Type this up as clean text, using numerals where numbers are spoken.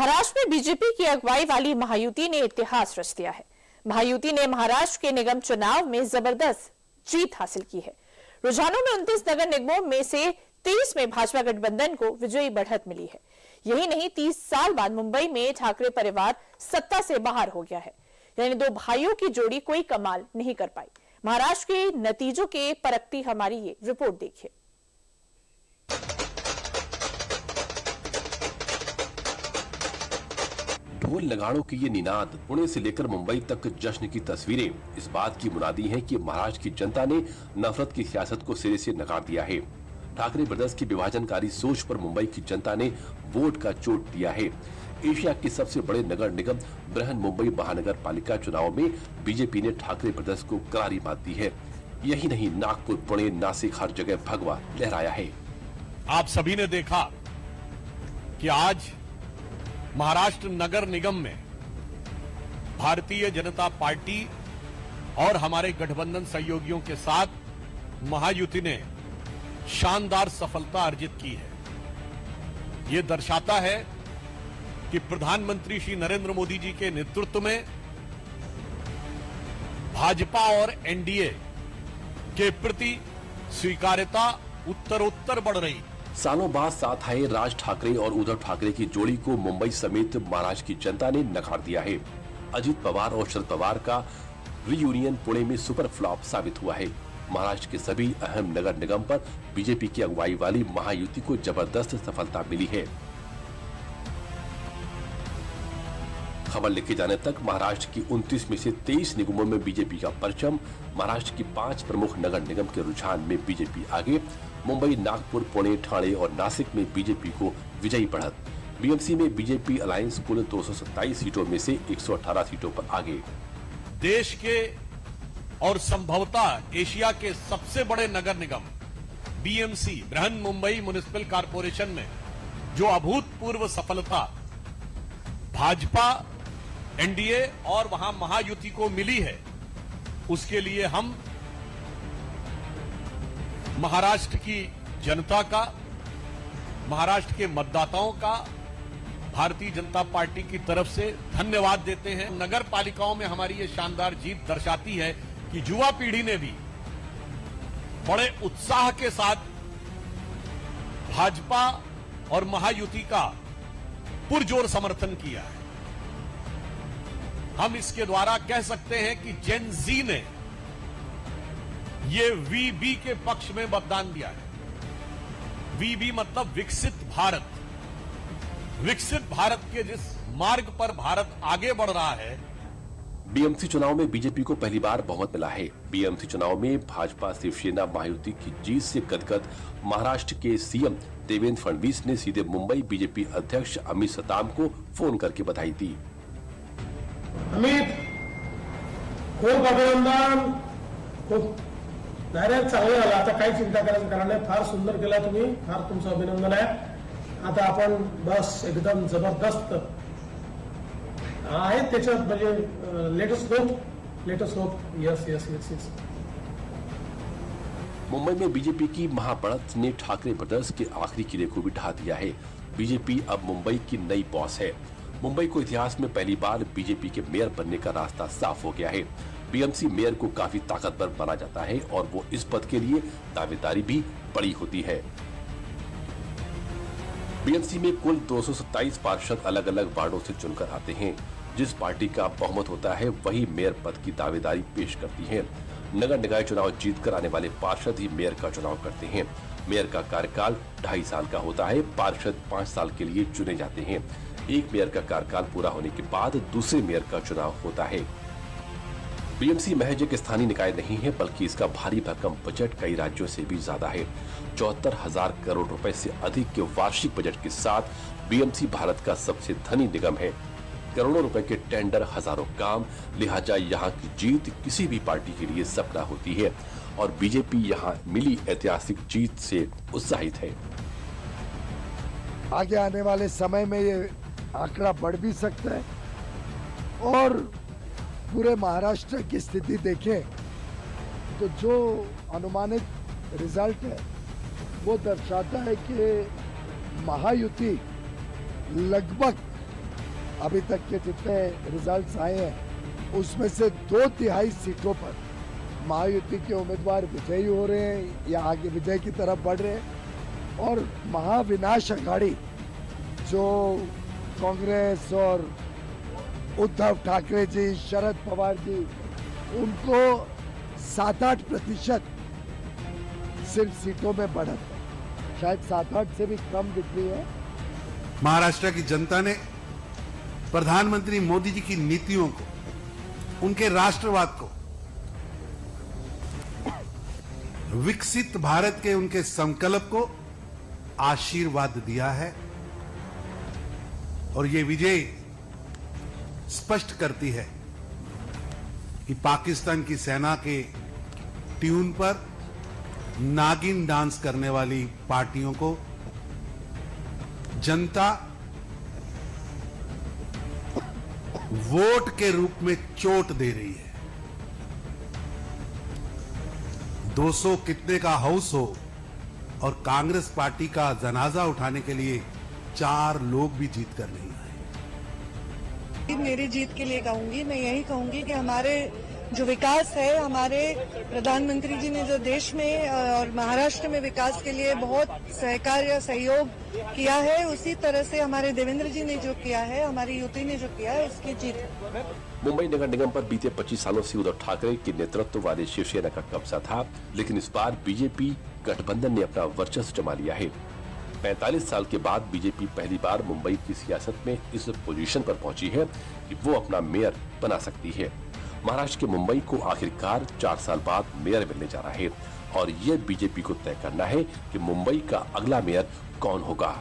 महाराष्ट्र में बीजेपी की अगुवाई वाली महायुति ने इतिहास रच दिया है। महायुति ने महाराष्ट्र के निगम चुनाव में जबरदस्त जीत हासिल की है। रुझानों में 29 नगर निगमों में से 23 में भाजपा गठबंधन को विजयी बढ़त मिली है। यही नहीं, 30 साल बाद मुंबई में ठाकरे परिवार सत्ता से बाहर हो गया है। यानी दो भाइयों की जोड़ी कोई कमाल नहीं कर पाई। महाराष्ट्र के नतीजों के परखती हमारी ये रिपोर्ट देखिए। ढोल नगाड़ों की ये निनाद, पुणे से लेकर मुंबई तक जश्न की तस्वीरें इस बात की मुनादी हैं कि महाराष्ट्र की जनता ने नफरत की सियासत को सिरे से नकार दिया है। ठाकरे ब्रदर्स की विभाजनकारी सोच पर मुंबई की जनता ने वोट का चोट दिया है। एशिया के सबसे बड़े नगर निगम बृहन मुंबई महानगर पालिका चुनाव में बीजेपी ने ठाकरे ब्रदर्स को करारी मात दी है। यही नहीं, नागपुर, पुणे, नासिक, हर जगह भगवा लहराया है। आप सभी ने देखा कि आज महाराष्ट्र नगर निगम में भारतीय जनता पार्टी और हमारे गठबंधन सहयोगियों के साथ महायुति ने शानदार सफलता अर्जित की है। ये दर्शाता है कि प्रधानमंत्री श्री नरेंद्र मोदी जी के नेतृत्व में भाजपा और एनडीए के प्रति स्वीकार्यता उत्तरोत्तर बढ़ रही। सालों बाद साथ आए राज ठाकरे और उद्धव ठाकरे की जोड़ी को मुंबई समेत महाराष्ट्र की जनता ने नकार दिया है। अजित पवार और शरद पवार का रीयूनियन पुणे में सुपर फ्लॉप साबित हुआ है। महाराष्ट्र के सभी अहम नगर निगम पर बीजेपी की अगुवाई वाली महायुति को जबरदस्त सफलता मिली है। खबर लिखे जाने तक महाराष्ट्र की 29 में से 23 निगमों में बीजेपी का परचम। महाराष्ट्र की 5 प्रमुख नगर निगम के रुझान में बीजेपी आगे। मुंबई, नागपुर, पुणे, ठाणे और नासिक में बीजेपी को विजयी बढ़त। बीएमसी में बीजेपी अलायंस कुल 227 सीटों में से 118 सीटों पर आगे। देश के और संभवतः एशिया के सबसे बड़े नगर निगम BMC Brihan Mumbai municipal corporation में जो अभूतपूर्व सफलता भाजपा, एनडीए और वहां महायुति को मिली है, उसके लिए हम महाराष्ट्र की जनता का, महाराष्ट्र के मतदाताओं का भारतीय जनता पार्टी की तरफ से धन्यवाद देते हैं। नगर पालिकाओं में हमारी ये शानदार जीत दर्शाती है कि युवा पीढ़ी ने भी बड़े उत्साह के साथ भाजपा और महायुति का पुरजोर समर्थन किया है। हम इसके द्वारा कह सकते हैं कि जेन जी ने ये वीबी के पक्ष में मतदान दिया है। वीबी मतलब विकसित भारत। विकसित भारत के जिस मार्ग पर भारत आगे बढ़ रहा है। बीएमसी चुनाव में बीजेपी को पहली बार बहुमत मिला है। बीएमसी चुनाव में भाजपा शिवसेना महायुति की जीत से गदगद महाराष्ट्र के सीएम देवेंद्र फडणवीस ने सीधे मुंबई बीजेपी अध्यक्ष अमित सताम को फोन करके बधाई दी। अमित, खूप अभिनंदन, खूप डायरेक्ट चांगलं झालं। आता काही चिंता करायचं कारण नाही, फार सुंदर केला तुम्ही, फार तुमचं अभिनंदन आहे। आता आपण बस एकदम जबरदस्त आहे त्याच्यात, म्हणजे latest hope yes yes yes yes. Mumbai में बीजेपी की महाबढ़त ने ठाकरे ब्रदर्स के आखिरी किले को भी ढा दिया है। बीजेपी अब मुंबई की नई बॉस है। मुंबई को इतिहास में पहली बार बीजेपी के मेयर बनने का रास्ता साफ हो गया है। बीएमसी मेयर को काफी ताकतवर माना जाता है और वो इस पद के लिए दावेदारी भी बड़ी होती है। बीएमसी में कुल 227 पार्षद अलग अलग वार्डों से चुनकर आते हैं। जिस पार्टी का बहुमत होता है वही मेयर पद की दावेदारी पेश करती है। नगर निकाय चुनाव जीतकर आने वाले पार्षद ही मेयर का चुनाव करते हैं। मेयर का कार्यकाल 2.5 साल का होता है। पार्षद 5 साल के लिए चुने जाते हैं। एक मेयर का कार्यकाल पूरा होने के बाद दूसरे मेयर का चुनाव होता है। बीएमसी महज एक स्थानीय निकाय नहीं है, बल्कि इसका भारी भरकम बजट कई राज्यों से भी ज्यादा है। 74,000 करोड़ रुपए से अधिक के वार्षिक बजट के साथ बीएमसी भारत का सबसे धनी निगम है। करोड़ों रुपए के टेंडर, हजारों काम, लिहाजा यहाँ की जीत किसी भी पार्टी के लिए सपना होती है और बीजेपी यहाँ मिली ऐतिहासिक जीत से उत्साहित है। आगे आने वाले समय में ये आंकड़ा बढ़ भी सकता है और पूरे महाराष्ट्र की स्थिति देखें तो जो अनुमानित रिजल्ट है वो दर्शाता है कि महायुति लगभग अभी तक के जितने रिजल्ट्स आए हैं उसमें से 2/3 सीटों पर महायुति के उम्मीदवार विजयी हो रहे हैं या आगे विजय की तरफ बढ़ रहे हैं। और महाविनाश अघाड़ी जो कांग्रेस और उद्धव ठाकरे जी, शरद पवार जी, उनको 7-8% सिर्फ सीटों में बढ़त है, शायद 7-8 से भी कम दिख रही है। महाराष्ट्र की जनता ने प्रधानमंत्री मोदी जी की नीतियों को, उनके राष्ट्रवाद को, विकसित भारत के उनके संकल्प को आशीर्वाद दिया है। और ये विजय स्पष्ट करती है कि पाकिस्तान की सेना के ट्यून पर नागिन डांस करने वाली पार्टियों को जनता वोट के रूप में चोट दे रही है। 200 कितने का हाउस हो और कांग्रेस पार्टी का जनाजा उठाने के लिए 4 लोग भी जीत कर नहीं आए। मेरी जीत के लिए कहूंगी, मैं यही कहूंगी कि हमारे जो विकास है, हमारे प्रधानमंत्री जी ने जो देश में और महाराष्ट्र में विकास के लिए बहुत सहकार या सहयोग किया है, उसी तरह से हमारे देवेंद्र जी ने जो किया है, हमारी युति ने जो किया है, उसकी जीत है। मुंबई नगर निगम पर बीते 25 सालों से उद्धव ठाकरे के नेतृत्व वाले शिवसेना का कब्जा था, लेकिन इस बार बीजेपी गठबंधन ने अपना वर्चस्व जमा लिया है। 45 साल के बाद बीजेपी पहली बार मुंबई की सियासत में इस पोजीशन पर पहुंची है कि वो अपना मेयर बना सकती है। महाराष्ट्र के मुंबई को आखिरकार 4 साल बाद मेयर मिलने जा रहा है और ये बीजेपी को तय करना है कि मुंबई का अगला मेयर कौन होगा।